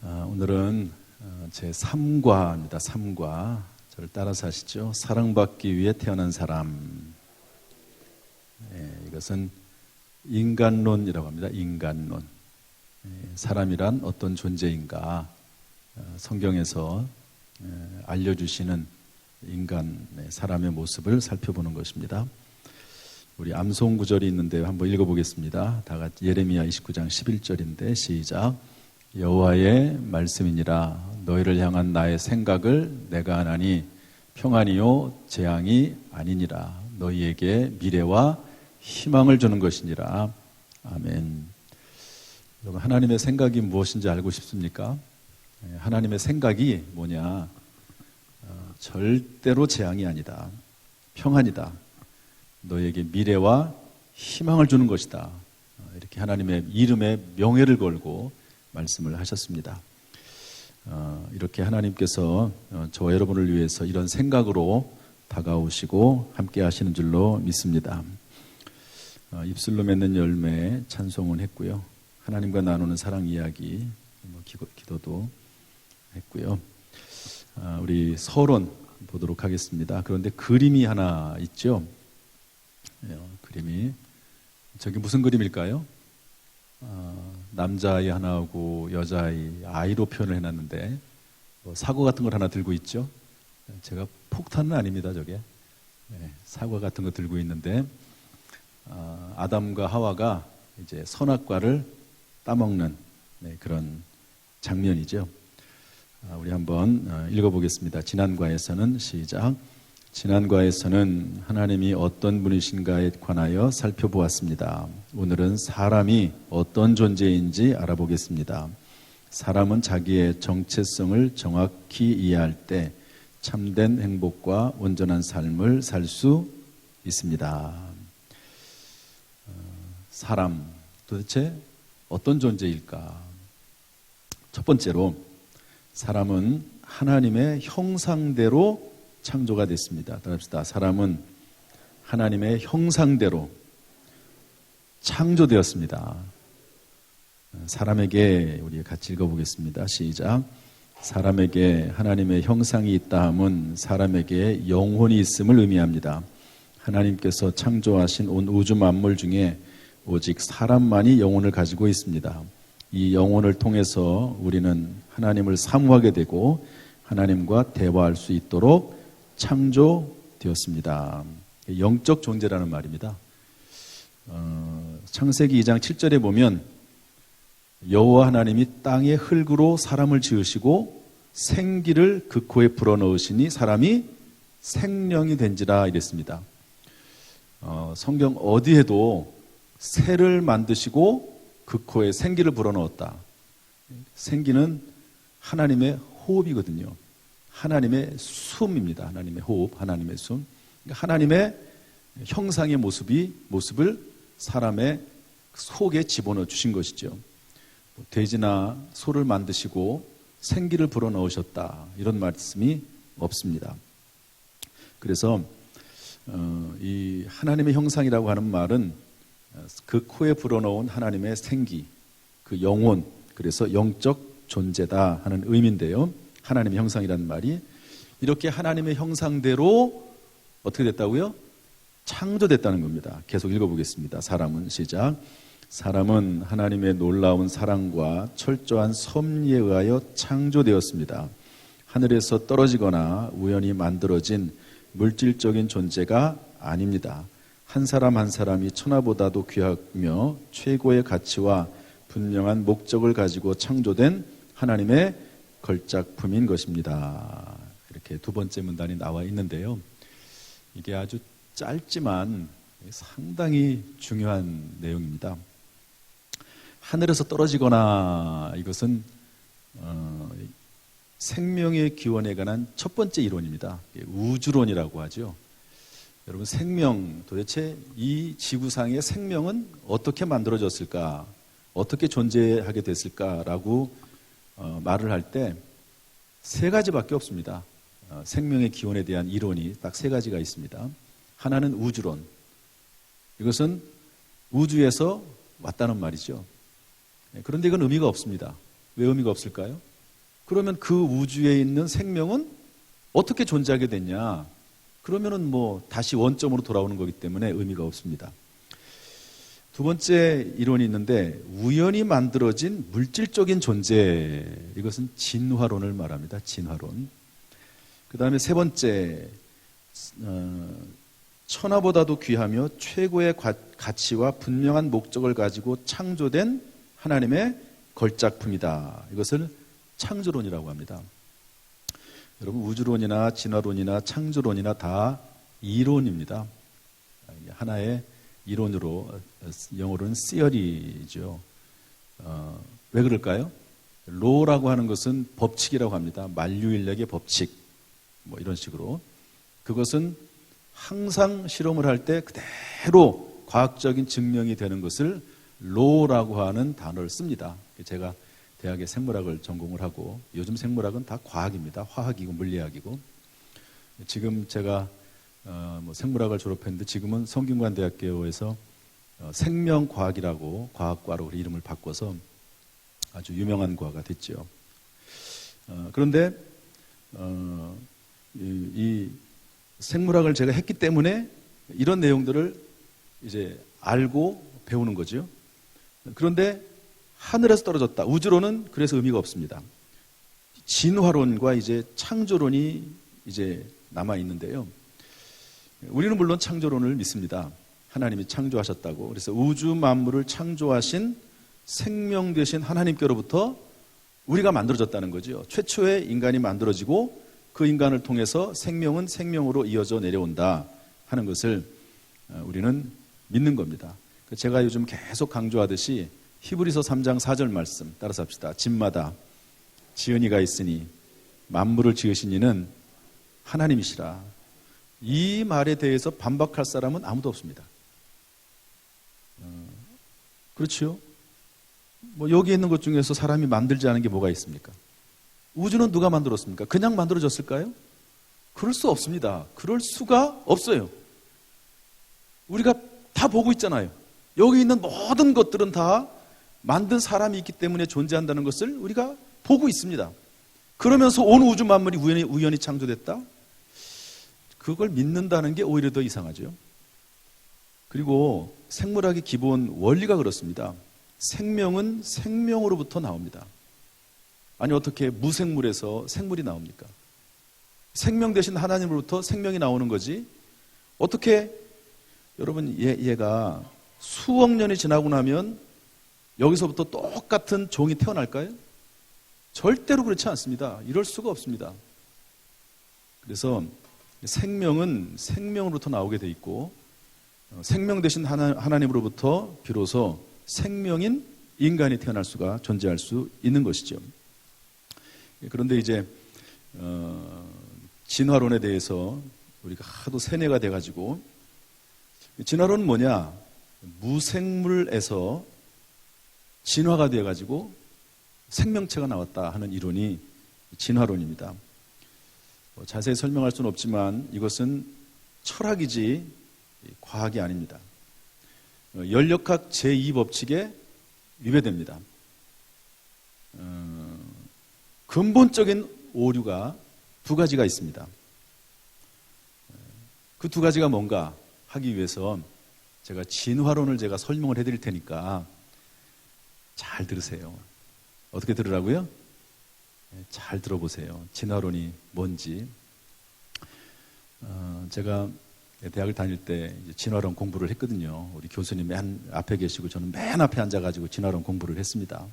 오늘은 제 3과입니다. 3과. 저를 따라서 하시죠. 사랑받기 위해 태어난 사람. 이것은 인간론이라고 합니다. 인간론. 사람이란 어떤 존재인가. 성경에서 알려주시는 인간, 사람의 모습을 살펴보는 것입니다. 우리 암송 구절이 있는데 한번 읽어보겠습니다. 다 같이 예레미야 29장 11절인데 시작. 여호와의 말씀이니라 너희를 향한 나의 생각을 내가 하나니 평안이요 재앙이 아니니라 너희에게 미래와 희망을 주는 것이니라. 아멘. 여러분, 하나님의 생각이 무엇인지 알고 싶습니까? 하나님의 생각이 뭐냐? 절대로 재앙이 아니다. 평안이다. 너희에게 미래와 희망을 주는 것이다. 이렇게 하나님의 이름에 명예를 걸고 말씀을 하셨습니다. 이렇게 하나님께서 저와 여러분을 위해서 이런 생각으로 다가오시고 함께 하시는 줄로 믿습니다. 입술로 맺는 열매 찬송은 했고요. 하나님과 나누는 사랑 이야기 기도도 했고요. 우리 서론 보도록 하겠습니다. 그런데 그림이 하나 있죠. 그림이 저기 무슨 그림일까요? 남자아이 하나하고 여자아이, 아이로 표현을 해놨는데 사과 같은 걸 하나 들고 있죠. 제가 폭탄은 아닙니다. 저게 사과 같은 거 들고 있는데 아담과 하와가 이제 선악과를 따먹는 그런 장면이죠. 우리 한번 읽어보겠습니다. 지난과에서는 시작. 지난과에서는 하나님이 어떤 분이신가에 관하여 살펴보았습니다. 오늘은 사람이 어떤 존재인지 알아보겠습니다. 사람은 자기의 정체성을 정확히 이해할 때 참된 행복과 온전한 삶을 살 수 있습니다. 사람, 도대체 어떤 존재일까? 첫 번째로, 사람은 하나님의 형상대로 창조가 됐습니다. 따라합시다. 사람은 하나님의 형상대로 창조되었습니다. 사람에게 우리 같이 읽어보겠습니다. 시작. 사람에게 하나님의 형상이 있다 함은 사람에게 영혼이 있음을 의미합니다. 하나님께서 창조하신 온 우주 만물 중에 오직 사람만이 영혼을 가지고 있습니다. 이 영혼을 통해서 우리는 하나님을 사모하게 되고 하나님과 대화할 수 있도록 창조되었습니다. 영적 존재라는 말입니다. 창세기 2장 7절에 보면 여호와 하나님이 땅의 흙으로 사람을 지으시고 생기를 그 코에 불어넣으시니 사람이 생명이 된지라 이랬습니다. 성경 어디에도 새를 만드시고 그 코에 생기를 불어넣었다. 생기는 하나님의 호흡이거든요. 하나님의 숨입니다. 하나님의 호흡, 하나님의 숨. 하나님의 형상의 모습을 사람의 속에 집어넣어 주신 것이죠. 돼지나 소를 만드시고 생기를 불어넣으셨다. 이런 말씀이 없습니다. 그래서 이 하나님의 형상이라고 하는 말은 그 코에 불어넣은 하나님의 생기, 그 영혼, 그래서 영적 존재다 하는 의미인데요. 하나님의 형상이라는 말이 이렇게 하나님의 형상대로 어떻게 됐다고요? 창조됐다는 겁니다. 계속 읽어보겠습니다. 사람은 시작. 사람은 하나님의 놀라운 사랑과 철저한 섭리에 의하여 창조되었습니다. 하늘에서 떨어지거나 우연히 만들어진 물질적인 존재가 아닙니다. 한 사람 한 사람이 천하보다도 귀하며 최고의 가치와 분명한 목적을 가지고 창조된 하나님의 걸작품인 것입니다. 이렇게 두 번째 문단이 나와 있는데요. 이게 아주 짧지만 상당히 중요한 내용입니다. 하늘에서 떨어지거나 이것은 생명의 기원에 관한 첫 번째 이론입니다. 우주론이라고 하죠. 여러분, 생명, 도대체 이 지구상의 생명은 어떻게 만들어졌을까? 어떻게 존재하게 됐을까라고 말을 할 때 세 가지밖에 없습니다. 생명의 기원에 대한 이론이 딱 세 가지가 있습니다. 하나는 우주론. 이것은 우주에서 왔다는 말이죠. 그런데 이건 의미가 없습니다. 왜 의미가 없을까요? 그러면 그 우주에 있는 생명은 어떻게 존재하게 됐냐? 그러면은 뭐 다시 원점으로 돌아오는 거기 때문에 의미가 없습니다. 두 번째 이론이 있는데 우연히 만들어진 물질적인 존재, 이것은 진화론을 말합니다. 진화론. 그 다음에 세 번째, 천하보다도 귀하며 최고의 가치와 분명한 목적을 가지고 창조된 하나님의 걸작품이다. 이것을 창조론이라고 합니다. 여러분, 우주론이나 진화론이나 창조론이나 다 이론입니다. 하나의 이론으로, 영어로는 theory죠. 왜 그럴까요? law라고 하는 것은 법칙이라고 합니다. 만류인력의 법칙, 뭐 이런 식으로. 그것은 항상 실험을 할 때 그대로 과학적인 증명이 되는 것을 law라고 하는 단어를 씁니다. 제가 대학에 생물학을 전공을 하고, 요즘 생물학은 다 과학입니다. 화학이고 물리학이고. 지금 제가 뭐 생물학을 졸업했는데 지금은 성균관대학교에서 생명과학이라고 과학과로 이름을 바꿔서 아주 유명한 과가 됐죠. 그런데 이 생물학을 제가 했기 때문에 이런 내용들을 이제 알고 배우는 거죠. 그런데 하늘에서 떨어졌다. 우주론은 그래서 의미가 없습니다. 진화론과 이제 창조론이 이제 남아 있는데요. 우리는 물론 창조론을 믿습니다. 하나님이 창조하셨다고. 그래서 우주 만물을 창조하신 생명 되신 하나님께로부터 우리가 만들어졌다는 거죠. 최초의 인간이 만들어지고 그 인간을 통해서 생명은 생명으로 이어져 내려온다 하는 것을 우리는 믿는 겁니다. 제가 요즘 계속 강조하듯이 히브리서 3장 4절 말씀 따라서 합시다. 집마다 지은 이가 있으니 만물을 지으신 이는 하나님이시라. 이 말에 대해서 반박할 사람은 아무도 없습니다. 그렇죠? 뭐 여기 있는 것 중에서 사람이 만들지 않은 게 뭐가 있습니까? 우주는 누가 만들었습니까? 그냥 만들어졌을까요? 그럴 수 없습니다. 그럴 수가 없어요. 우리가 다 보고 있잖아요. 여기 있는 모든 것들은 다 만든 사람이 있기 때문에 존재한다는 것을 우리가 보고 있습니다. 그러면서 온 우주 만물이 우연히 창조됐다? 그걸 믿는다는 게 오히려 더 이상하죠. 그리고 생물학의 기본 원리가 그렇습니다. 생명은 생명으로부터 나옵니다. 아니 어떻게 무생물에서 생물이 나옵니까? 생명 대신 하나님으로부터 생명이 나오는 거지. 어떻게 여러분 얘가 수억 년이 지나고 나면 여기서부터 똑같은 종이 태어날까요? 절대로 그렇지 않습니다. 이럴 수가 없습니다. 그래서 생명은 생명으로부터 나오게 돼 있고 생명 대신 하나님으로부터 비로소 생명인 인간이 태어날 수가 존재할 수 있는 것이죠. 그런데 이제 진화론에 대해서 우리가 하도 세뇌가 돼가지고 진화론은 뭐냐? 무생물에서 진화가 돼가지고 생명체가 나왔다 하는 이론이 진화론입니다. 자세히 설명할 수는 없지만 이것은 철학이지 과학이 아닙니다. 연력학 제2법칙에 위배됩니다. 근본적인 오류가 두 가지가 있습니다. 그 두 가지가 뭔가 하기 위해서 제가 진화론을 제가 설명을 해드릴 테니까 잘 들으세요. 어떻게 들으라고요? 잘 들어보세요. 진화론이 뭔지. 제가 대학을 다닐 때 이제 진화론 공부를 했거든요. 우리 교수님 맨 앞에 계시고 저는 맨 앞에 앉아가지고 진화론 공부를 했습니다.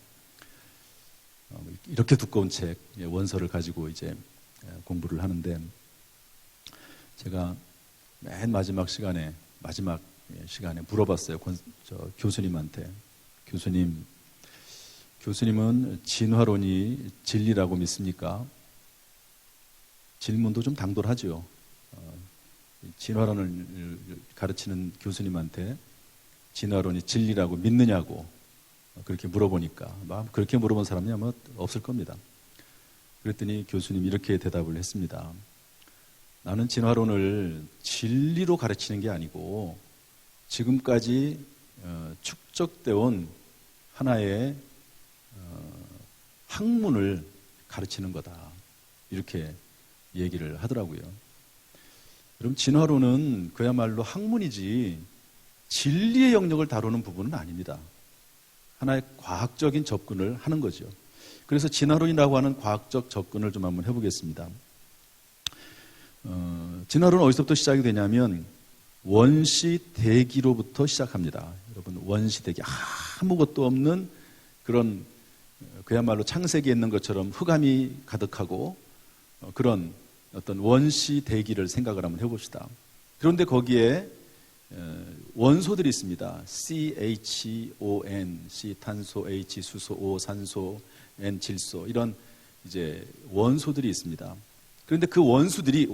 이렇게 두꺼운 책, 원서를 가지고 이제 공부를 하는데 제가 맨 마지막 시간에 물어봤어요. 교수님한테. 교수님은 진화론이 진리라고 믿습니까? 질문도 좀 당돌하죠. 진화론을 가르치는 교수님한테 진화론이 진리라고 믿느냐고 그렇게 물어보니까 그렇게 물어본 사람이 아마 없을 겁니다. 그랬더니 교수님이 이렇게 대답을 했습니다. 나는 진화론을 진리로 가르치는 게 아니고 지금까지 축적되어 온 하나의 학문을 가르치는 거다. 이렇게 얘기를 하더라고요. 그럼 진화론은 그야말로 학문이지 진리의 영역을 다루는 부분은 아닙니다. 하나의 과학적인 접근을 하는 거죠. 그래서 진화론이라고 하는 과학적 접근을 좀 한번 해보겠습니다. 진화론은 어디서부터 시작이 되냐면 원시 대기로부터 시작합니다. 여러분, 원시 대기, 아무것도 없는 그런 그야말로 창세기에 있는 것처럼 흑암이 가득하고 그런 어떤 원시 대기를 생각을 한번 해봅시다. 그런데 거기에 원소들이 있습니다. CHON, C 탄소, H 수소, O 산소, N 질소, 이런 이제 원소들이 있습니다. 그런데 그 원수들이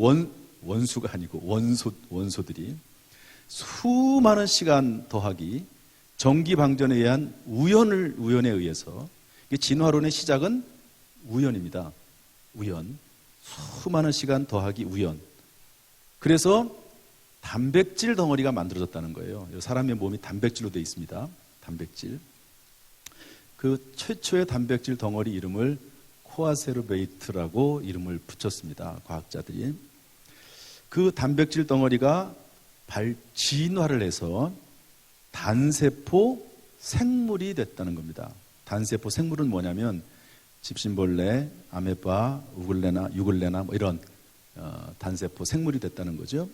원수가 아니고 원소들이 수많은 시간 더하기 전기 방전에 의한 우연에 의해서, 진화론의 시작은 우연입니다. 우연. 수많은 시간 더하기 우연. 그래서 단백질 덩어리가 만들어졌다는 거예요. 사람의 몸이 단백질로 되어 있습니다. 단백질. 그 최초의 단백질 덩어리 이름을 코아세르베이트라고 이름을 붙였습니다. 과학자들이. 그 단백질 덩어리가 진화를 해서 단세포 생물이 됐다는 겁니다. 단세포 생물은 뭐냐면 집신벌레, 아메바, 유글레나 뭐 이런 단세포 생물이 됐다는 거죠.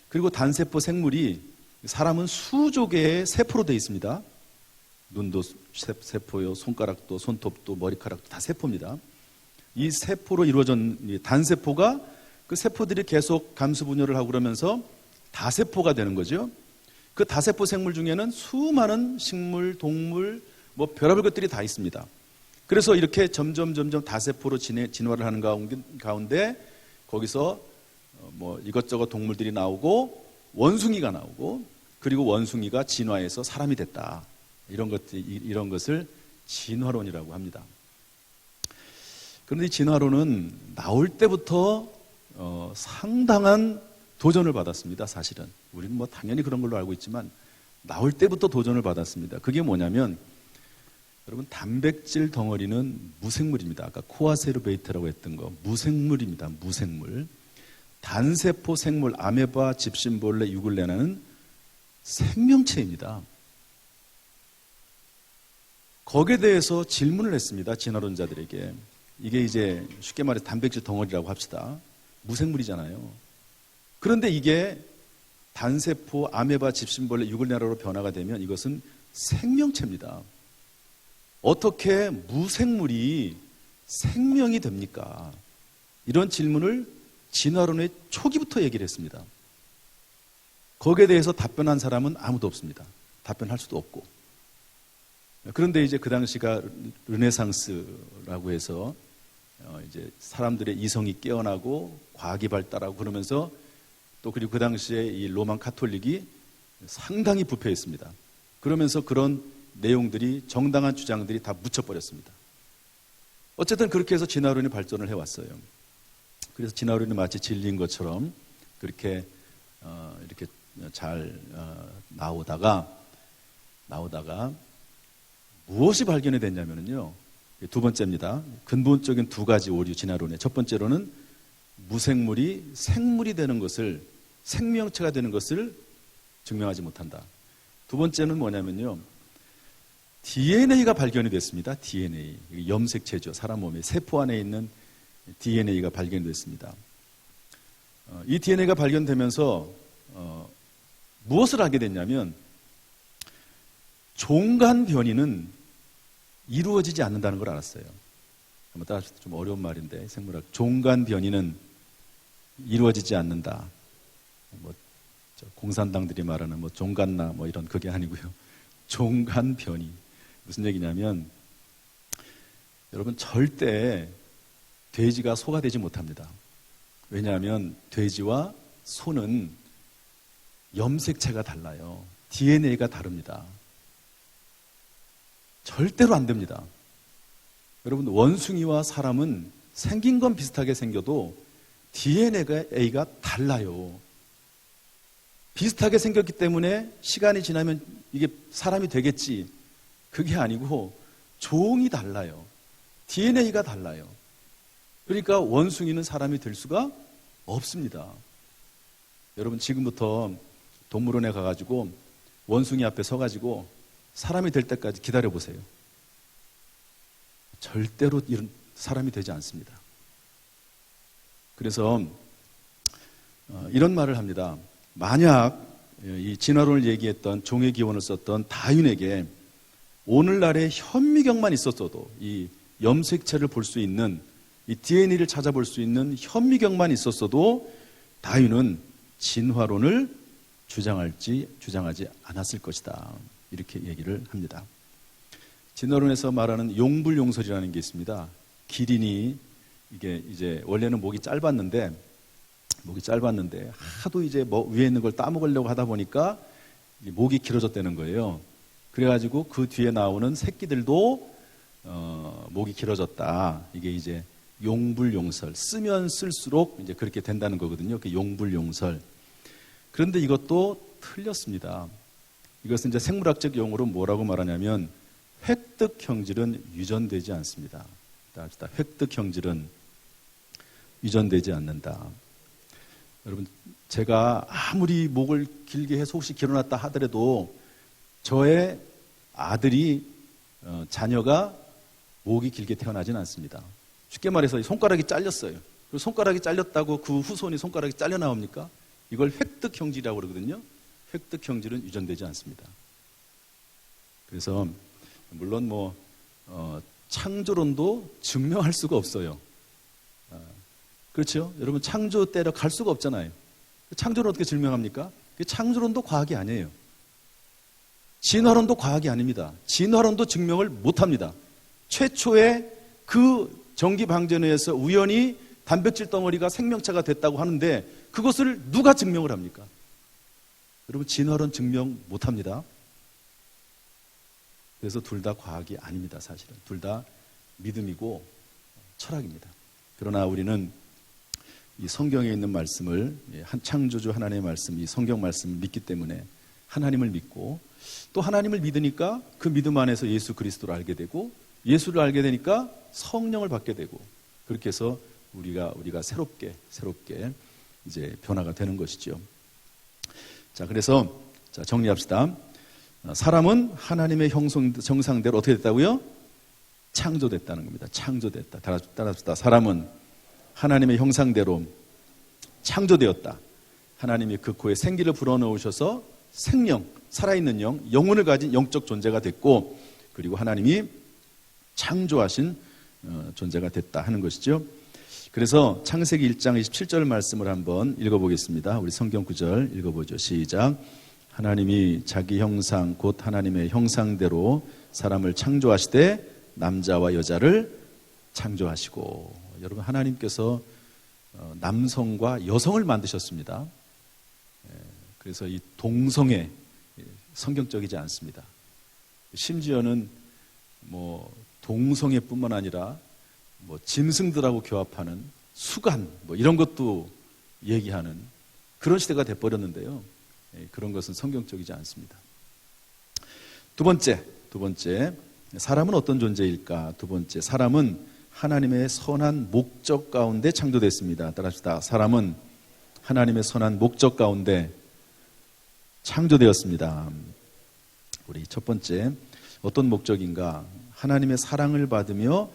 그리고 단세포 생물이, 사람은 수조 개의 세포로 되어 있습니다. 눈도 세포요, 손가락도, 손톱도, 머리카락도 다 세포입니다. 이 세포로 이루어진 단세포가 그 세포들이 계속 감수 분열을 하고 그러면서 다세포가 되는 거죠. 그 다세포 생물 중에는 수많은 식물, 동물, 뭐 별의별 것들이 다 있습니다. 그래서 이렇게 점점 다세포로 진화를 하는 가운데 거기서 뭐 이것저것 동물들이 나오고 원숭이가 나오고, 그리고 원숭이가 진화해서 사람이 됐다. 이런 것을 진화론이라고 합니다. 그런데 이 진화론은 나올 때부터 상당한 도전을 받았습니다. 사실은 우리는 뭐 당연히 그런 걸로 알고 있지만 나올 때부터 도전을 받았습니다. 그게 뭐냐면, 여러분, 단백질 덩어리는 무생물입니다. 아까 코아세르베이트라고 했던 거 무생물입니다. 무생물. 단세포 생물, 아메바, 집신벌레, 유글레나는 생명체입니다. 거기에 대해서 질문을 했습니다. 진화론자들에게. 이게 이제 쉽게 말해서 단백질 덩어리라고 합시다. 무생물이잖아요. 그런데 이게 단세포, 아메바, 집신벌레, 유글레나로 변화가 되면 이것은 생명체입니다. 어떻게 무생물이 생명이 됩니까? 이런 질문을 진화론의 초기부터 얘기를 했습니다. 거기에 대해서 답변한 사람은 아무도 없습니다. 답변할 수도 없고. 그런데 이제 그 당시가 르네상스라고 해서 이제 사람들의 이성이 깨어나고 과학이 발달하고 그러면서, 또 그리고 그 당시에 이 로만 카톨릭이 상당히 부패했습니다. 그러면서 그런 내용들이, 정당한 주장들이 다 묻혀버렸습니다. 어쨌든 그렇게 해서 진화론이 발전을 해왔어요. 그래서 진화론이 마치 진리인 것처럼 그렇게 이렇게 잘 나오다가 무엇이 발견이 됐냐면요, 두 번째입니다. 근본적인 두 가지 오류 진화론의 첫 번째로는 무생물이 생물이 되는 것을, 생명체가 되는 것을 증명하지 못한다. 두 번째는 뭐냐면요, DNA가 발견이 됐습니다. DNA, 염색체죠. 사람 몸에 세포 안에 있는 DNA가 발견이 됐습니다. 이 DNA가 발견되면서 무엇을 하게 됐냐면, 종간 변이는 이루어지지 않는다는 걸 알았어요. 한번 따라서 좀 어려운 말인데, 생물학 종간 변이는 이루어지지 않는다. 뭐 공산당들이 말하는 뭐 종간나 뭐 이런 그게 아니고요. 종간 변이. 무슨 얘기냐면, 여러분, 절대 돼지가 소가 되지 못합니다. 왜냐하면 돼지와 소는 염색체가 달라요. DNA가 다릅니다. 절대로 안 됩니다. 여러분, 원숭이와 사람은 생긴 건 비슷하게 생겨도 DNA가 달라요. 비슷하게 생겼기 때문에 시간이 지나면 이게 사람이 되겠지. 그게 아니고 종이 달라요. DNA가 달라요. 그러니까 원숭이는 사람이 될 수가 없습니다. 여러분 지금부터 동물원에 가가지고 원숭이 앞에 서가지고 사람이 될 때까지 기다려보세요. 절대로 이런 사람이 되지 않습니다. 그래서 이런 말을 합니다. 만약 이 진화론을 얘기했던 종의 기원을 썼던 다윈에게 오늘날의 현미경만 있었어도 이 염색체를 볼 수 있는 이 DNA를 찾아볼 수 있는 현미경만 있었어도 다윈은 진화론을 주장하지 않았을 것이다. 이렇게 얘기를 합니다. 진화론에서 말하는 용불용설이라는 게 있습니다. 기린이 이게 이제 원래는 목이 짧았는데 하도 이제 뭐 위에 있는 걸 따먹으려고 하다 보니까 목이 길어졌다는 거예요. 그래가지고 그 뒤에 나오는 새끼들도 목이 길어졌다. 이게 이제 용불용설, 쓰면 쓸수록 이제 그렇게 된다는 거거든요. 그 용불용설. 그런데 이것도 틀렸습니다. 이것은 이제 생물학적 용어로 뭐라고 말하냐면 획득 형질은 유전되지 않습니다. 획득 형질은 유전되지 않는다. 여러분, 제가 아무리 목을 길게 해서 혹시 길어놨다 하더라도 저의 아들이 자녀가 목이 길게 태어나진 않습니다. 쉽게 말해서 손가락이 잘렸어요. 그리고 손가락이 잘렸다고 그 후손이 손가락이 잘려 나옵니까? 이걸 획득 형질이라고 그러거든요. 획득 형질은 유전되지 않습니다. 그래서 물론 창조론도 증명할 수가 없어요. 그렇죠? 여러분 창조 때려 갈 수가 없잖아요. 창조론 어떻게 증명합니까? 창조론도 과학이 아니에요. 진화론도 과학이 아닙니다. 진화론도 증명을 못합니다. 최초의 그 전기방전에서 우연히 단백질 덩어리가 생명체가 됐다고 하는데 그것을 누가 증명을 합니까? 여러분 진화론 증명 못합니다. 그래서 둘 다 과학이 아닙니다. 사실은 둘 다 믿음이고 철학입니다. 그러나 우리는 이 성경에 있는 말씀을 한 창조주 하나님의 말씀, 이 성경 말씀을 믿기 때문에 하나님을 믿고 또 하나님을 믿으니까 그 믿음 안에서 예수 그리스도를 알게 되고 예수를 알게 되니까 성령을 받게 되고 그렇게 해서 우리가 새롭게 이제 변화가 되는 것이죠. 자, 그래서 정리합시다. 사람은 하나님의 정상대로 어떻게 됐다고요? 창조됐다는 겁니다. 창조됐다. 따라합시다. 사람은 하나님의 형상대로 창조되었다. 하나님이 그 코에 생기를 불어넣으셔서 생명, 살아있는 영혼을 가진 영적 존재가 됐고 그리고 하나님이 창조하신 존재가 됐다 하는 것이죠. 그래서 창세기 1장 27절 말씀을 한번 읽어보겠습니다. 우리 성경 구절 읽어보죠. 시작. 하나님이 자기 형상 곧 하나님의 형상대로 사람을 창조하시되 남자와 여자를 창조하시고 여러분 하나님께서 남성과 여성을 만드셨습니다. 그래서 이 동성애 성경적이지 않습니다. 심지어는 동성애뿐만 아니라 짐승들하고 교합하는 수간 이런 것도 얘기하는 그런 시대가 돼버렸는데요. 그런 것은 성경적이지 않습니다. 두 번째 사람은 어떤 존재일까? 두 번째 사람은 하나님의 선한 목적 가운데 창조됐습니다. 따라합시다. 사람은 하나님의 선한 목적 가운데 창조되었습니다. 우리 첫 번째 어떤 목적인가? 하나님의 사랑을 받으며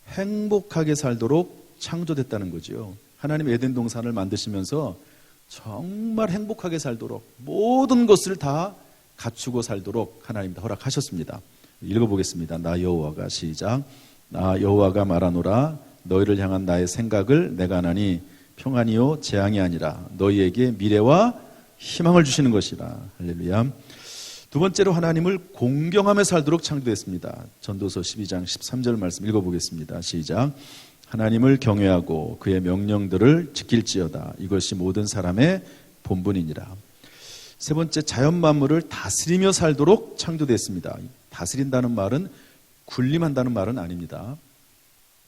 행복하게 살도록 창조됐다는 거죠. 하나님의 에덴 동산을 만드시면서 정말 행복하게 살도록 모든 것을 다 갖추고 살도록 하나님이 허락하셨습니다. 읽어보겠습니다. 나 여호와가 시작. 나 여호와가 말하노라 너희를 향한 나의 생각을 내가 하나니 평안이요 재앙이 아니라 너희에게 미래와 희망을 주시는 것이라. 할렐루야. 두 번째로 하나님을 공경하며 살도록 창조했습니다. 전도서 12장 13절 말씀 읽어보겠습니다. 시작. 하나님을 경외하고 그의 명령들을 지킬지어다. 이것이 모든 사람의 본분이니라. 세 번째, 자연 만물을 다스리며 살도록 창조됐습니다. 다스린다는 말은 군림한다는 말은 아닙니다.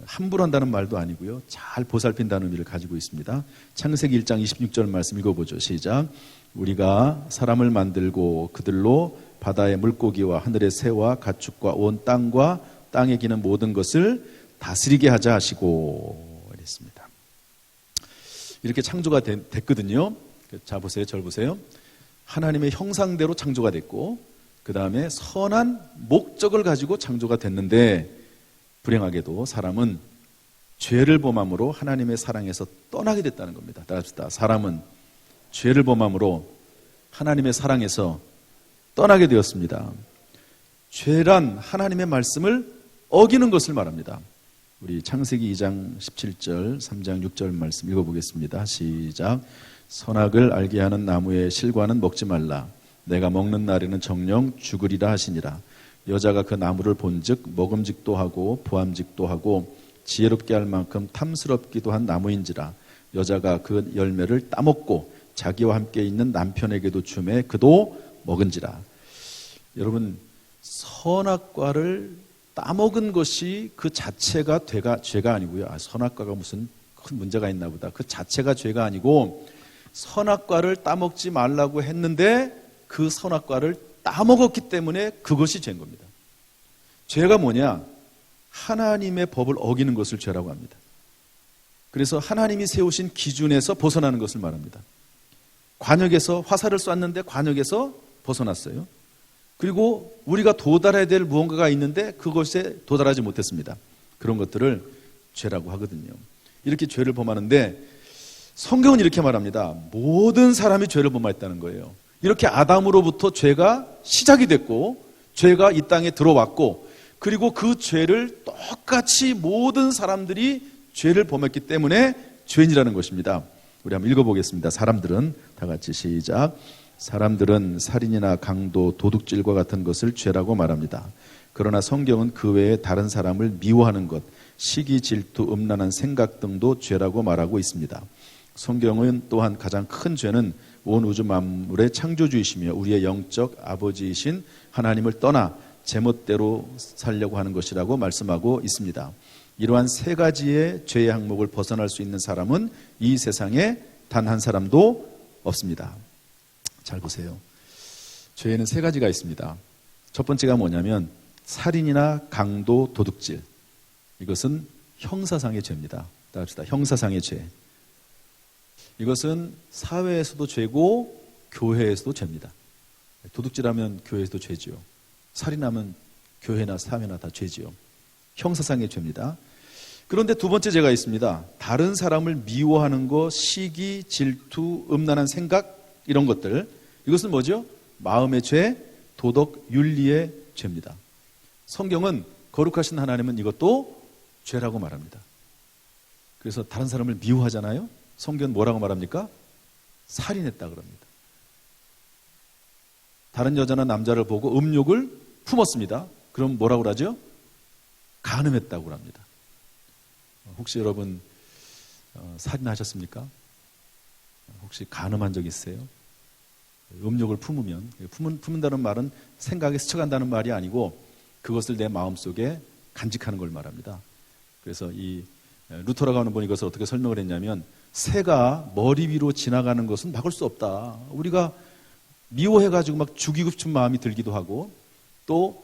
함부로 한다는 말도 아니고요. 잘 보살핀다는 의미를 가지고 있습니다. 창세기 1장 26절 말씀 읽어보죠. 시작. 우리가 사람을 만들고 그들로 바다의 물고기와 하늘의 새와 가축과 온 땅과 땅에 기는 모든 것을 다스리게 하자 하시고 했습니다. 이렇게 창조가 됐거든요. 자, 보세요. 절 보세요. 하나님의 형상대로 창조가 됐고, 그 다음에 선한 목적을 가지고 창조가 됐는데, 불행하게도 사람은 죄를 범함으로 하나님의 사랑에서 떠나게 됐다는 겁니다. 따라합시다. 사람은 죄를 범함으로 하나님의 사랑에서 떠나게 되었습니다. 죄란 하나님의 말씀을 어기는 것을 말합니다. 우리 창세기 2장 17절, 3장 6절 말씀 읽어보겠습니다. 시작. 선악을 알게 하는 나무의 실과는 먹지 말라. 내가 먹는 날에는 정령 죽으리라 하시니라. 여자가 그 나무를 본즉 먹음직도 하고 보암직도 하고 지혜롭게 할 만큼 탐스럽기도 한 나무인지라. 여자가 그 열매를 따먹고 자기와 함께 있는 남편에게도 주매 그도 먹은지라. 여러분, 선악과를 따먹은 것이 그 자체가 죄가 아니고요. 선악과가 무슨 큰 문제가 있나 보다. 그 자체가 죄가 아니고, 선악과를 따먹지 말라고 했는데 그 선악과를 따먹었기 때문에 그것이 죄인 겁니다. 죄가 뭐냐? 하나님의 법을 어기는 것을 죄라고 합니다. 그래서 하나님이 세우신 기준에서 벗어나는 것을 말합니다. 관역에서 화살을 쐈는데 관역에서 벗어났어요. 그리고 우리가 도달해야 될 무언가가 있는데 그것에 도달하지 못했습니다. 그런 것들을 죄라고 하거든요. 이렇게 죄를 범하는데 성경은 이렇게 말합니다. 모든 사람이 죄를 범했다는 거예요. 이렇게 아담으로부터 죄가 시작이 됐고, 죄가 이 땅에 들어왔고, 그리고 그 죄를 똑같이 모든 사람들이 죄를 범했기 때문에 죄인이라는 것입니다. 우리 한번 읽어보겠습니다. 사람들은, 다 같이 시작. 사람들은 살인이나 강도, 도둑질과 같은 것을 죄라고 말합니다. 그러나 성경은 그 외에 다른 사람을 미워하는 것, 시기, 질투, 음란한 생각 등도 죄라고 말하고 있습니다. 성경은 또한 가장 큰 죄는 온 우주 만물의 창조주이시며 우리의 영적 아버지이신 하나님을 떠나 제멋대로 살려고 하는 것이라고 말씀하고 있습니다. 이러한 세 가지의 죄의 항목을 벗어날 수 있는 사람은 이 세상에 단 한 사람도 없습니다. 잘 보세요. 죄에는 세 가지가 있습니다. 첫 번째가 뭐냐면 살인이나 강도, 도둑질. 이것은 형사상의 죄입니다. 따라합시다. 형사상의 죄. 이것은 사회에서도 죄고 교회에서도 죄입니다. 도둑질하면 교회에서도 죄지요. 살인하면 교회나 사회나 다 죄지요. 형사상의 죄입니다. 그런데 두 번째 죄가 있습니다. 다른 사람을 미워하는 것, 시기, 질투, 음란한 생각, 이런 것들. 이것은 뭐죠? 마음의 죄, 도덕, 윤리의 죄입니다. 성경은 거룩하신 하나님은 이것도 죄라고 말합니다. 그래서 다른 사람을 미워하잖아요. 성경은 뭐라고 말합니까? 살인했다 그럽니다. 다른 여자나 남자를 보고 음욕을 품었습니다. 그럼 뭐라고 그러죠? 간음했다고 합니다. 혹시 여러분 살인하셨습니까? 혹시 간음한 적 있으세요? 음욕을 품으면, 품는다는 말은 생각에 스쳐간다는 말이 아니고 그것을 내 마음속에 간직하는 걸 말합니다. 그래서 이 루터라고 하는 분이 이것을 어떻게 설명을 했냐면, 새가 머리 위로 지나가는 것은 막을 수 없다. 우리가 미워해가지고 막 죽이고 싶은 마음이 들기도 하고, 또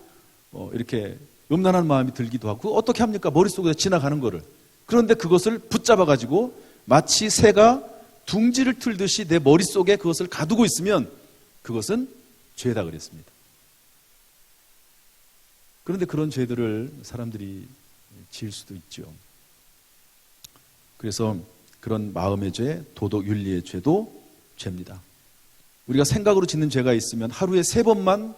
이렇게 음란한 마음이 들기도 하고, 어떻게 합니까? 머릿속에 지나가는 거를. 그런데 그것을 붙잡아가지고 마치 새가 둥지를 틀듯이 내 머릿속에 그것을 가두고 있으면 그것은 죄다 그랬습니다. 그런데 그런 죄들을 사람들이 지을 수도 있죠. 그래서 그런 마음의 죄, 도덕, 윤리의 죄도 죄입니다. 우리가 생각으로 짓는 죄가 있으면 하루에 3번만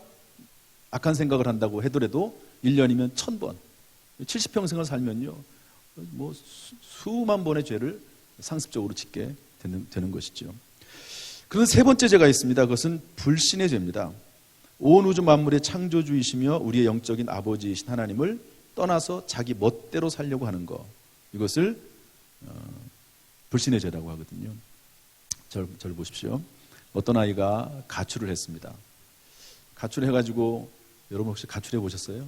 악한 생각을 한다고 하더라도 1년이면 1000번, 70평생을 살면요, 뭐 수만 번의 죄를 상습적으로 짓게 되는 것이죠. 그런 세 번째 죄가 있습니다. 그것은 불신의 죄입니다. 온 우주 만물의 창조주이시며 우리의 영적인 아버지이신 하나님을 떠나서 자기 멋대로 살려고 하는 것, 이것을 불신의 죄라고 하거든요. 절 보십시오. 어떤 아이가 가출을 했습니다. 가출을 해가지고, 여러분 혹시 가출해 보셨어요?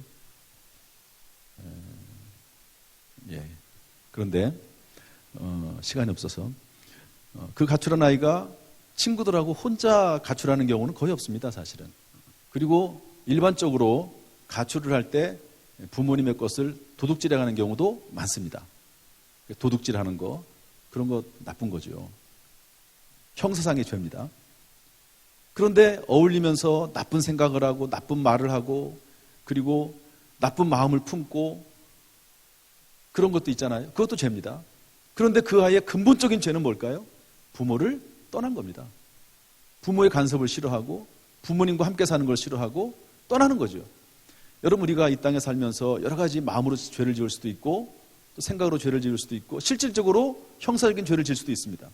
예. 그런데 시간이 없어서 그 가출한 아이가 친구들하고 혼자 가출하는 경우는 거의 없습니다, 사실은. 그리고 도둑질하는 거, 그런 거 나쁜 거죠. 형사상의 죄입니다. 그런데 어울리면서 나쁜 생각을 하고 나쁜 말을 하고 그리고 나쁜 마음을 품고 그런 것도 있잖아요. 그것도 죄입니다. 그런데 그 아이의 근본적인 죄는 뭘까요? 부모를 떠난 겁니다. 부모의 간섭을 싫어하고 부모님과 함께 사는 걸 싫어하고 떠나는 거죠. 여러분, 우리가 이 땅에 살면서 여러 가지 마음으로 죄를 지을 수도 있고 또 생각으로 죄를 지을 수도 있고 실질적으로 형사적인 죄를 지을 수도 있습니다.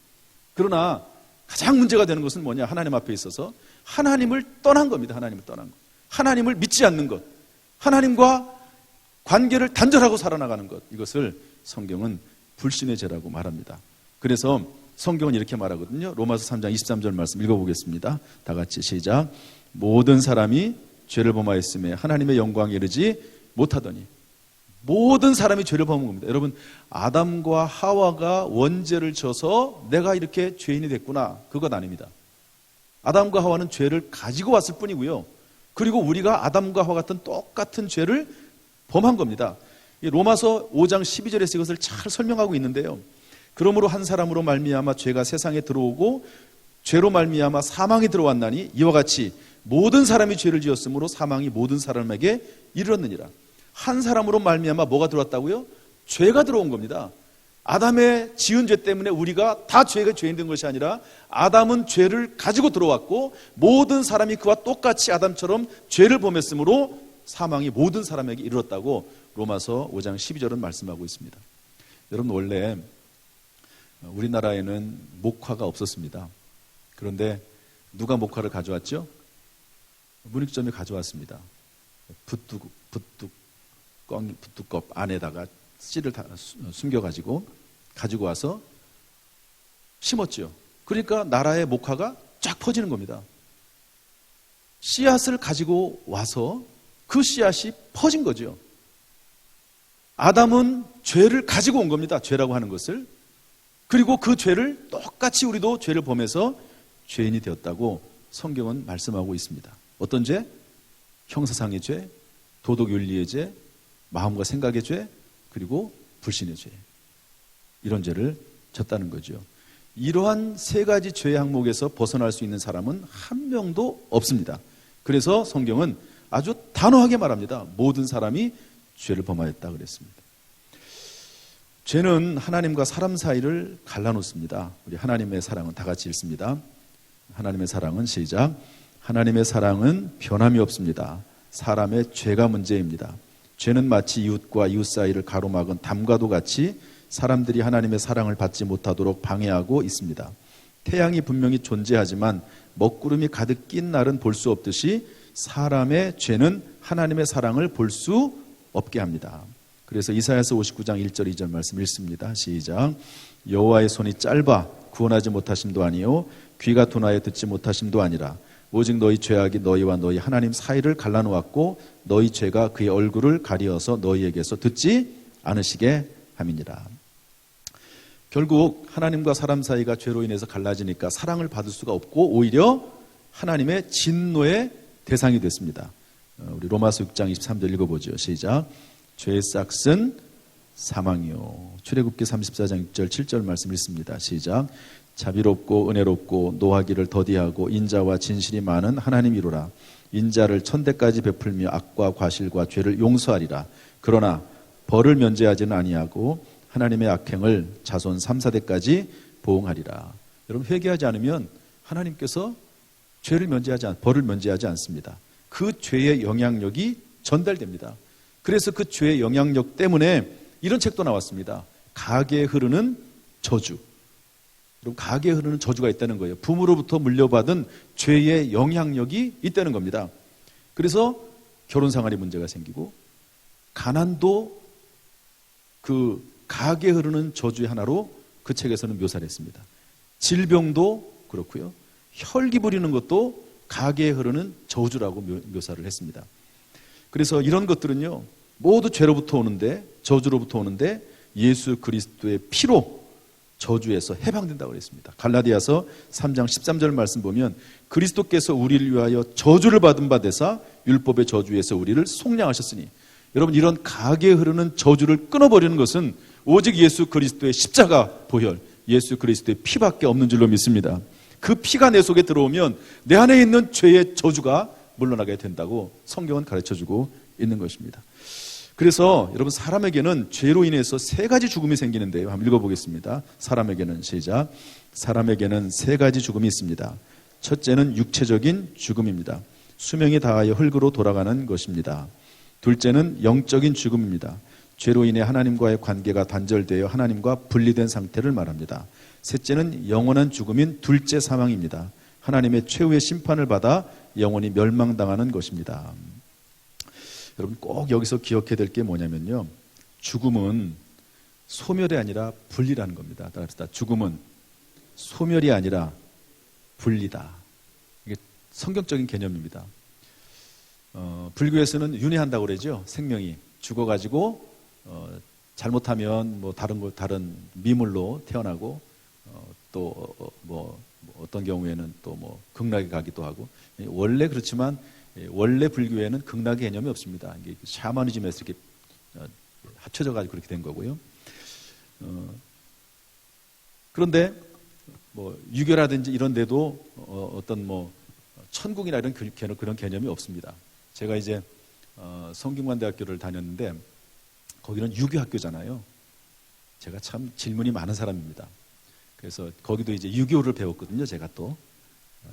그러나 가장 문제가 되는 것은 뭐냐? 하나님 앞에 있어서 하나님을 떠난 겁니다. 하나님을 떠난 것. 하나님을 믿지 않는 것. 하나님과 관계를 단절하고 살아나가는 것. 이것을 성경은 불신의 죄라고 말합니다. 그래서 성경은 이렇게 말하거든요. 로마서 3장 23절 말씀 읽어보겠습니다. 다 같이 시작. 모든 사람이 죄를 범하였음에 하나님의 영광에 이르지 못하더니. 모든 사람이 죄를 범한 겁니다. 여러분, 아담과 하와가 원죄를 져서 내가 이렇게 죄인이 됐구나, 그것 아닙니다. 아담과 하와는 죄를 가지고 왔을 뿐이고요. 그리고 우리가 아담과 하와 같은 똑같은 죄를 범한 겁니다. 로마서 5장 12절에서 이것을 잘 설명하고 있는데요. 그러므로 한 사람으로 말미암아 죄가 세상에 들어오고 죄로 말미암아 사망이 들어왔나니 이와 같이 모든 사람이 죄를 지었으므로 사망이 모든 사람에게 이르렀느니라. 한 사람으로 말미암아 뭐가 들어왔다고요? 죄가 들어온 겁니다. 아담의 지은 죄 때문에 우리가 다 죄가 죄인 된 것이 아니라 아담은 죄를 가지고 들어왔고 모든 사람이 그와 똑같이 아담처럼 죄를 범했으므로 사망이 모든 사람에게 이르렀다고 로마서 5장 12절은 말씀하고 있습니다. 여러분, 원래 우리나라에는 목화가 없었습니다. 그런데 누가 목화를 가져왔죠? 문익점이 가져왔습니다. 붓두껍 안에다가 씨를 다 숨겨가지고 가지고 와서 심었죠. 그러니까 나라의 목화가 쫙 퍼지는 겁니다. 씨앗을 가지고 와서 그 씨앗이 퍼진 거죠. 아담은 죄를 가지고 온 겁니다. 죄라고 하는 것을. 그리고 그 죄를 똑같이 우리도 죄를 범해서 죄인이 되었다고 성경은 말씀하고 있습니다. 어떤 죄? 형사상의 죄, 도덕윤리의 죄, 마음과 생각의 죄, 그리고 불신의 죄. 이런 죄를 졌다는 거죠. 이러한 세 가지 죄의 항목에서 벗어날 수 있는 사람은 한 명도 없습니다. 그래서 성경은 아주 단호하게 말합니다. 모든 사람이 죄를 범하였다 그랬습니다. 죄는 하나님과 사람 사이를 갈라놓습니다. 우리 하나님의 사랑은 다 같이 읽습니다. 하나님의 사랑은 시작. 하나님의 사랑은 변함이 없습니다. 사람의 죄가 문제입니다. 죄는 마치 이웃과 이웃 사이를 가로막은 담과도 같이 사람들이 하나님의 사랑을 받지 못하도록 방해하고 있습니다. 태양이 분명히 존재하지만 먹구름이 가득 낀 날은 볼 수 없듯이 사람의 죄는 하나님의 사랑을 볼 수 없게 합니다. 그래서 이사야서 59장 1절 2절 말씀 읽습니다. 시작. 여호와의 손이 짧아 구원하지 못하심도 아니요 귀가 둔하여 듣지 못하심도 아니라 오직 너희 죄악이 너희와 너희 하나님 사이를 갈라놓았고 너희 죄가 그의 얼굴을 가리어서 너희에게서 듣지 않으시게 함이니라. 결국 하나님과 사람 사이가 죄로 인해서 갈라지니까 사랑을 받을 수가 없고 오히려 하나님의 진노의 대상이 됐습니다. 우리 로마서 6장 23절 읽어보죠. 시작. 죄의 싹은 사망이요. 출애굽기 34장 6절 7절 말씀 읽습니다. 시작. 자비롭고 은혜롭고 노하기를 더디하고 인자와 진실이 많은 하나님이로라. 인자를 천대까지 베풀며 악과 과실과 죄를 용서하리라. 그러나 벌을 면제하지는 아니하고 하나님의 악행을 자손 3, 4대까지 보응하리라. 여러분, 회개하지 않으면 하나님께서 벌을 면제하지 않습니다. 그 죄의 영향력이 전달됩니다. 그래서 그 죄의 영향력 때문에 이런 책도 나왔습니다. 가게에 흐르는 저주. 여러분, 가게에 흐르는 저주가 있다는 거예요. 부모로부터 물려받은 죄의 영향력이 있다는 겁니다. 그래서 결혼생활에 문제가 생기고 가난도 그 가게에 흐르는 저주의 하나로 그 책에서는 묘사를 했습니다. 질병도 그렇고요. 혈기 부리는 것도 가게에 흐르는 저주라고 묘사를 했습니다. 그래서 이런 것들은요, 모두 죄로부터 오는데, 저주로부터 오는데 예수 그리스도의 피로 저주에서 해방된다고 그랬습니다. 갈라디아서 3장 13절 말씀 보면 그리스도께서 우리를 위하여 저주를 받은 바 되사 율법의 저주에서 우리를 속량하셨으니, 여러분, 이런 가게에 흐르는 저주를 끊어버리는 것은 오직 예수 그리스도의 십자가 보혈, 예수 그리스도의 피밖에 없는 줄로 믿습니다. 그 피가 내 속에 들어오면 내 안에 있는 죄의 저주가 물러나게 된다고 성경은 가르쳐주고 있는 것입니다. 그래서 여러분, 사람에게는 죄로 인해서 세 가지 죽음이 생기는데요. 한번 읽어보겠습니다. 사람에게는, 시작. 사람에게는 세 가지 죽음이 있습니다. 첫째는 육체적인 죽음입니다. 수명이 다하여 흙으로 돌아가는 것입니다. 둘째는 영적인 죽음입니다. 죄로 인해 하나님과의 관계가 단절되어 하나님과 분리된 상태를 말합니다. 셋째는 영원한 죽음인 둘째 사망입니다. 하나님의 최후의 심판을 받아 영원히 멸망당하는 것입니다. 여러분, 꼭 여기서 기억해야 될 게 뭐냐면요, 죽음은 소멸이 아니라 분리라는 겁니다. 따라합시다. 죽음은 소멸이 아니라 분리다. 이게 성경적인 개념입니다. 불교에서는 윤회한다고 그러죠. 생명이 죽어가지고 잘못하면 뭐 다른 미물로 태어나고 또 어떤 경우에는 또 뭐 극락에 가기도 하고, 원래 그렇지만 원래 불교에는 극락의 개념이 없습니다. 이게 샤머니즘에서 이렇게 합쳐져 가지고 그렇게 된 거고요. 그런데 뭐 유교라든지 이런 데도 어떤 뭐 천국이나 이런 그런 개념이 없습니다. 제가 이제 성균관대학교를 다녔는데 거기는 유교 학교잖아요. 제가 참 질문이 많은 사람입니다. 그래서 거기도 이제 유교를 배웠거든요. 제가 또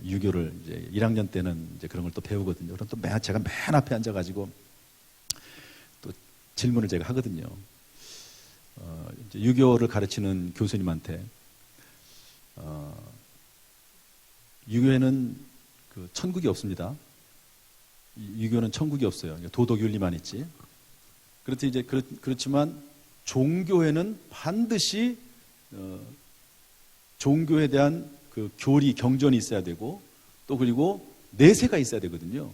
유교를 이제 1학년 때는 이제 그런 걸 또 배우거든요. 그럼 또 제가 맨 앞에 앉아가지고 또 질문을 제가 하거든요. 이제 유교를 가르치는 교수님한테 유교에는 그 천국이 없습니다. 유교는 천국이 없어요. 도덕 윤리만 있지. 그렇지만 종교에는 반드시 종교에 대한 그 교리, 경전이 있어야 되고, 또 그리고 내세가 있어야 되거든요.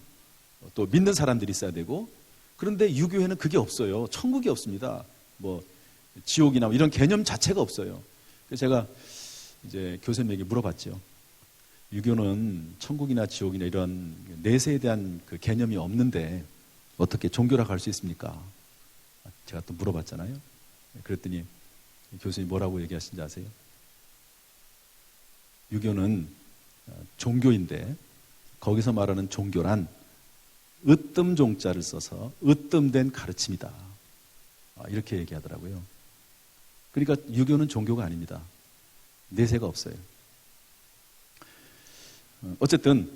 또 믿는 사람들이 있어야 되고. 그런데 유교에는 그게 없어요. 천국이 없습니다. 뭐 지옥이나 이런 개념 자체가 없어요. 그래서 제가 이제 교수님에게 물어봤죠. 유교는 천국이나 지옥이나 이런 내세에 대한 그 개념이 없는데 어떻게 종교라고 할 수 있습니까? 제가 또 물어봤잖아요. 그랬더니 교수님이 뭐라고 얘기하신지 아세요? 유교는 종교인데 거기서 말하는 종교란 으뜸종자를 써서 으뜸된 가르침이다. 이렇게 얘기하더라고요. 그러니까 유교는 종교가 아닙니다. 내세가 없어요. 어쨌든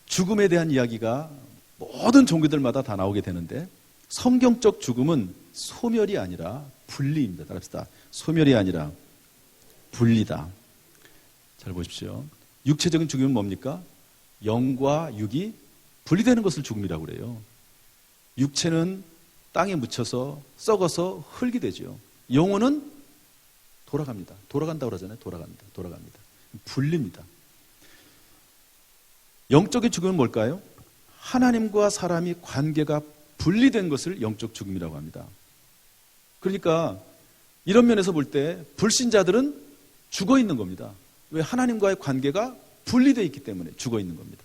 죽음에 대한 이야기가 모든 종교들마다 다 나오게 되는데 성경적 죽음은 소멸이 아니라 분리입니다. 따라합시다. 소멸이 아니라 분리다. 잘 보십시오. 육체적인 죽음은 뭡니까? 영과 육이 분리되는 것을 죽음이라고 그래요. 육체는 땅에 묻혀서 썩어서 흙이 되죠. 영혼은 돌아갑니다. 돌아간다고 그러잖아요. 돌아갑니다. 분리입니다. 영적인 죽음은 뭘까요? 하나님과 사람이 관계가 분리된 것을 영적 죽음이라고 합니다. 그러니까 이런 면에서 볼 때 불신자들은 죽어 있는 겁니다. 왜? 하나님과의 관계가 분리되어 있기 때문에 죽어 있는 겁니다.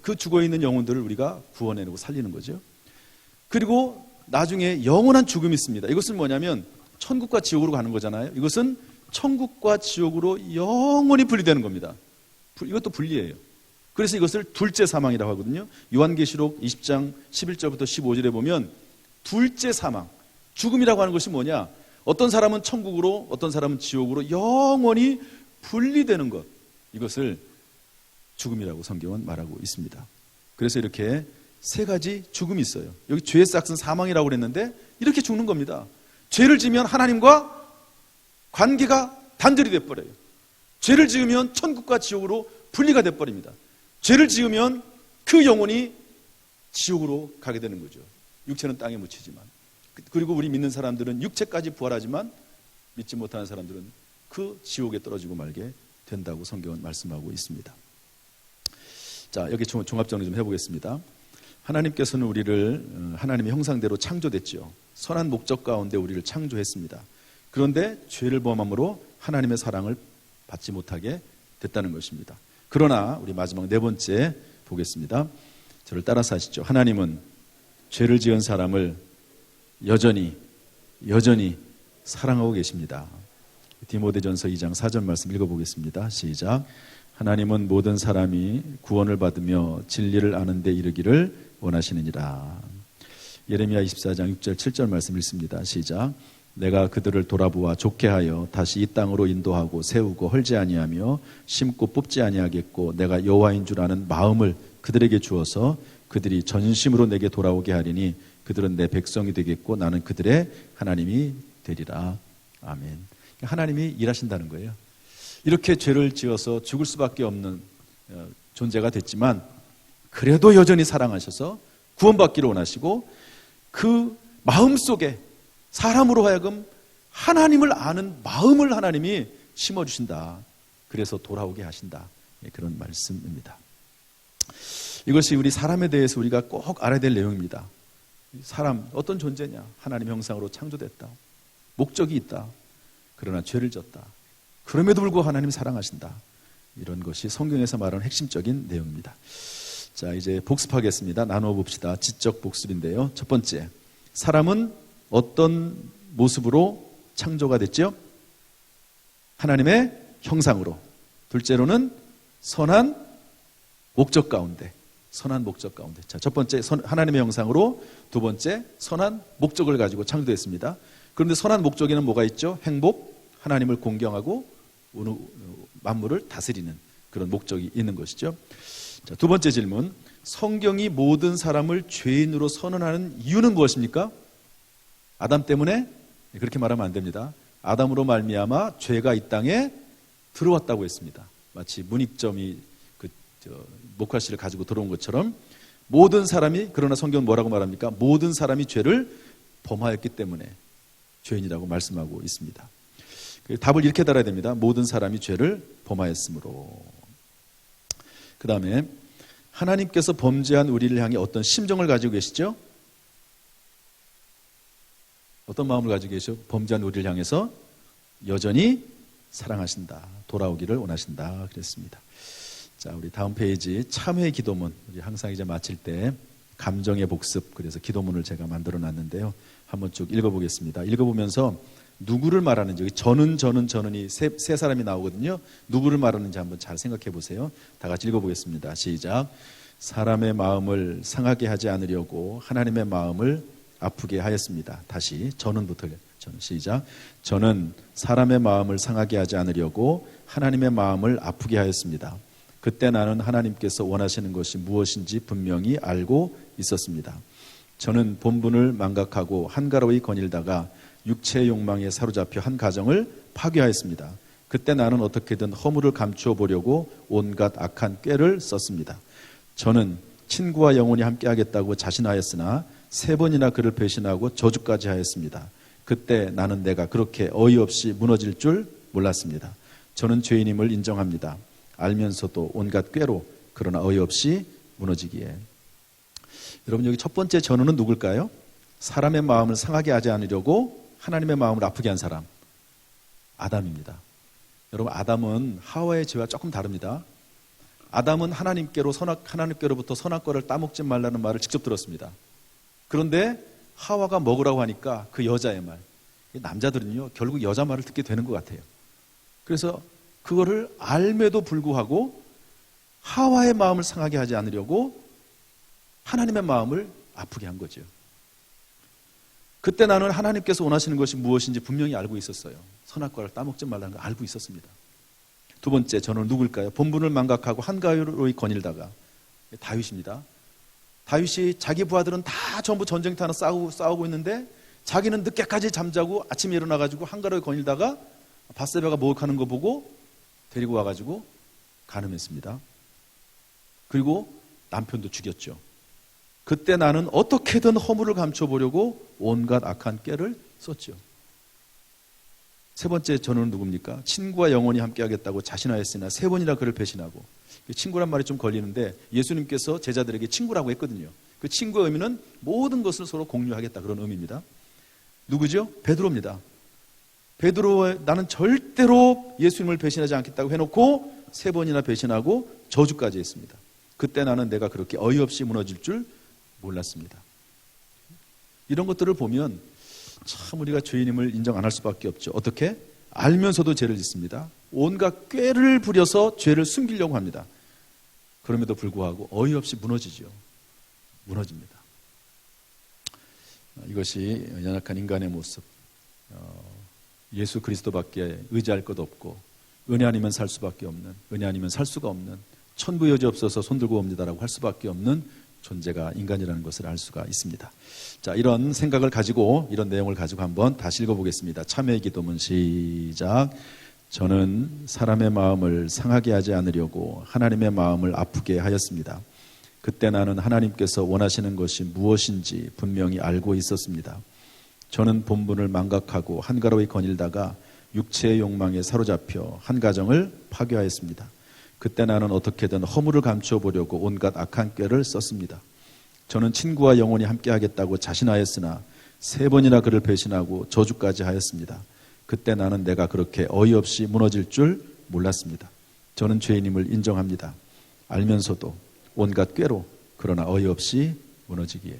그 죽어 있는 영혼들을 우리가 구원해내고 살리는 거죠. 그리고 나중에 영원한 죽음이 있습니다. 이것은 뭐냐면 천국과 지옥으로 가는 거잖아요. 이것은 천국과 지옥으로 영원히 분리되는 겁니다. 이것도 분리예요. 그래서 이것을 둘째 사망이라고 하거든요. 요한계시록 20장 11절부터 15절에 보면 둘째 사망, 죽음이라고 하는 것이 뭐냐? 어떤 사람은 천국으로, 어떤 사람은 지옥으로 영원히 분리되는 것, 이것을 죽음이라고 성경은 말하고 있습니다. 그래서 이렇게 세 가지 죽음이 있어요. 여기 죄의 싹은 사망이라고 그랬는데 이렇게 죽는 겁니다. 죄를 지으면 하나님과 관계가 단절이 돼버려요. 죄를 지으면 천국과 지옥으로 분리가 돼버립니다. 죄를 지으면 그 영혼이 지옥으로 가게 되는 거죠. 육체는 땅에 묻히지만. 그리고 우리 믿는 사람들은 육체까지 부활하지만 믿지 못하는 사람들은 그 지옥에 떨어지고 말게 된다고 성경은 말씀하고 있습니다. 자, 여기 종합정리 좀 해보겠습니다. 하나님께서는 우리를 하나님의 형상대로 창조됐죠. 선한 목적 가운데 우리를 창조했습니다. 그런데 죄를 범함으로 하나님의 사랑을 받지 못하게 됐다는 것입니다. 그러나 우리 마지막 네 번째 보겠습니다. 저를 따라서 하시죠. 하나님은 죄를 지은 사람을 여전히 여전히 사랑하고 계십니다. 디모데전서 2장 4절 말씀 읽어보겠습니다. 시작. 하나님은 모든 사람이 구원을 받으며 진리를 아는 데 이르기를 원하시느니라. 예레미야 24장 6절 7절 말씀 읽습니다. 시작. 내가 그들을 돌아보아 좋게 하여 다시 이 땅으로 인도하고 세우고 헐지 아니하며 심고 뽑지 아니하겠고 내가 여호와인 줄 아는 마음을 그들에게 주어서 그들이 전심으로 내게 돌아오게 하리니 그들은 내 백성이 되겠고 나는 그들의 하나님이 되리라. 아멘. 하나님이 일하신다는 거예요. 이렇게 죄를 지어서 죽을 수밖에 없는 존재가 됐지만 그래도 여전히 사랑하셔서 구원받기를 원하시고 그 마음속에 사람으로 하여금 하나님을 아는 마음을 하나님이 심어주신다. 그래서 돌아오게 하신다. 그런 말씀입니다. 이것이 우리 사람에 대해서 우리가 꼭 알아야 될 내용입니다. 사람 어떤 존재냐? 하나님 형상으로 창조됐다. 목적이 있다. 그러나 죄를 졌다. 그럼에도 불구하고 하나님 사랑하신다. 이런 것이 성경에서 말하는 핵심적인 내용입니다. 자, 이제 복습하겠습니다. 나누어 봅시다. 지적 복습인데요. 첫 번째, 사람은 어떤 모습으로 창조가 됐죠? 하나님의 형상으로. 둘째로는 선한 목적 가운데. 선한 목적 가운데. 자, 첫 번째 하나님의 형상으로, 두 번째 선한 목적을 가지고 창조됐습니다. 그런데 선한 목적에는 뭐가 있죠? 행복, 하나님을 공경하고 만물을 다스리는 그런 목적이 있는 것이죠. 자, 두 번째 질문. 성경이 모든 사람을 죄인으로 선언하는 이유는 무엇입니까? 아담 때문에? 그렇게 말하면 안 됩니다. 아담으로 말미암아 죄가 이 땅에 들어왔다고 했습니다. 마치 문익점이 목화씨를 가지고 들어온 것처럼 모든 사람이, 그러나 성경은 뭐라고 말합니까? 모든 사람이 죄를 범하였기 때문에 죄인이라고 말씀하고 있습니다. 답을 이렇게 달아야 됩니다. 모든 사람이 죄를 범하였으므로. 그 다음에 하나님께서 범죄한 우리를 향해 어떤 심정을 가지고 계시죠? 어떤 마음을 가지고 계시죠? 범죄한 우리를 향해서 여전히 사랑하신다. 돌아오기를 원하신다. 그랬습니다. 자, 우리 다음 페이지 참회 기도문. 우리 항상 이제 마칠 때 감정의 복습, 그래서 기도문을 제가 만들어 놨는데요. 한번 쭉 읽어보겠습니다. 읽어보면서 누구를 말하는지, 저는이 세 사람이 나오거든요. 누구를 말하는지 한번 잘 생각해 보세요. 다 같이 읽어보겠습니다. 시작. 사람의 마음을 상하게 하지 않으려고 하나님의 마음을 아프게 하였습니다. 다시 저는부터 저는 시작. 저는 사람의 마음을 상하게 하지 않으려고 하나님의 마음을 아프게 하였습니다. 그때 나는 하나님께서 원하시는 것이 무엇인지 분명히 알고 있었습니다. 저는 본분을 망각하고 한가로이 거닐다가 육체의 욕망에 사로잡혀 한 가정을 파괴하였습니다. 그때 나는 어떻게든 허물을 감추어 보려고 온갖 악한 꾀를 썼습니다. 저는 친구와 영원히 함께하겠다고 자신하였으나 3번이나 그를 배신하고 저주까지 하였습니다. 그때 나는 내가 그렇게 어이없이 무너질 줄 몰랐습니다. 저는 죄인임을 인정합니다. 알면서도 온갖 꾀로, 그러나 어이없이 무너지기에. 여러분, 여기 첫 번째 전우는 누굴까요? 사람의 마음을 상하게 하지 않으려고 하나님의 마음을 아프게 한 사람, 아담입니다. 여러분, 아담은 하와의 죄와 조금 다릅니다. 아담은 하나님께로부터 선악 과를 따먹지 말라는 말을 직접 들었습니다. 그런데 하와가 먹으라고 하니까 그 여자의 말, 남자들은요 결국 여자 말을 듣게 되는 것 같아요. 그래서 그거를 알매도 불구하고 하와의 마음을 상하게 하지 않으려고 하나님의 마음을 아프게 한 거죠. 그때 나는 하나님께서 원하시는 것이 무엇인지 분명히 알고 있었어요. 선악과를 따먹지 말라는 걸 알고 있었습니다. 두 번째, 저는 누굴까요? 본분을 망각하고 한가로이 거닐다가, 다윗입니다. 다윗이 자기 부하들은 다 전부 전쟁터나 싸우고 있는데 자기는 늦게까지 잠자고 아침에 일어나가지고 한가로이 거닐다가 밧세바가 목욕하는 거 보고 데리고 와가지고 간음했습니다. 그리고 남편도 죽였죠. 그때 나는 어떻게든 허물을 감춰보려고 온갖 악한 꾀를 썼죠. 세 번째 저는 누굽니까? 친구와 영원히 함께하겠다고 자신하였으나 3번이나 그를 배신하고. 친구란 말이 좀 걸리는데 예수님께서 제자들에게 친구라고 했거든요. 그 친구의 의미는 모든 것을 서로 공유하겠다, 그런 의미입니다. 누구죠? 베드로입니다. 베드로, 나는 절대로 예수님을 배신하지 않겠다고 해놓고 3번이나 배신하고 저주까지 했습니다. 그때 나는 내가 그렇게 어이없이 무너질 줄 몰랐습니다. 이런 것들을 보면 참 우리가 죄인임을 인정 안 할 수밖에 없죠. 어떻게? 알면서도 죄를 짓습니다. 온갖 꾀를 부려서 죄를 숨기려고 합니다. 그럼에도 불구하고 어이없이 무너지죠. 무너집니다. 이것이 연약한 인간의 모습. 예수 그리스도밖에 의지할 것 없고 은혜 아니면 살 수밖에 없는, 은혜 아니면 살 수가 없는, 천부 여지 없어서 손들고 옵니다라고 할 수밖에 없는 존재가 인간이라는 것을 알 수가 있습니다. 자, 이런 생각을 가지고, 이런 내용을 가지고 한번 다시 읽어보겠습니다. 참회의 기도문 시작. 저는 사람의 마음을 상하게 하지 않으려고 하나님의 마음을 아프게 하였습니다. 그때 나는 하나님께서 원하시는 것이 무엇인지 분명히 알고 있었습니다. 저는 본분을 망각하고 한가로이 거닐다가 육체의 욕망에 사로잡혀 한 가정을 파괴하였습니다. 그때 나는 어떻게든 허물을 감춰보려고 온갖 악한 꾀를 썼습니다. 저는 친구와 영원히 함께하겠다고 자신하였으나 3번이나 그를 배신하고 저주까지 하였습니다. 그때 나는 내가 그렇게 어이없이 무너질 줄 몰랐습니다. 저는 죄인임을 인정합니다. 알면서도 온갖 꾀로, 그러나 어이없이 무너지기에.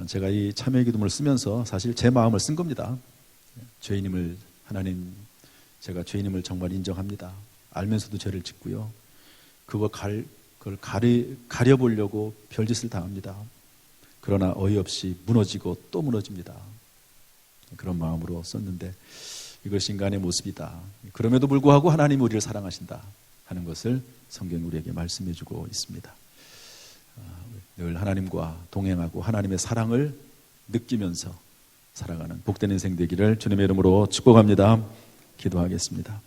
제가 이 참회의 기도문을 쓰면서 사실 제 마음을 쓴 겁니다. 죄인임을, 하나님, 제가 죄인임을 정말 인정합니다. 알면서도 죄를 짓고요. 그걸 가려보려고 별짓을 다 합니다. 그러나 어이없이 무너지고 또 무너집니다. 그런 마음으로 썼는데 이것이 인간의 모습이다. 그럼에도 불구하고 하나님이 우리를 사랑하신다 하는 것을 성경이 우리에게 말씀해주고 있습니다. 늘 하나님과 동행하고 하나님의 사랑을 느끼면서 살아가는 복된 인생 되기를 주님의 이름으로 축복합니다. 기도하겠습니다.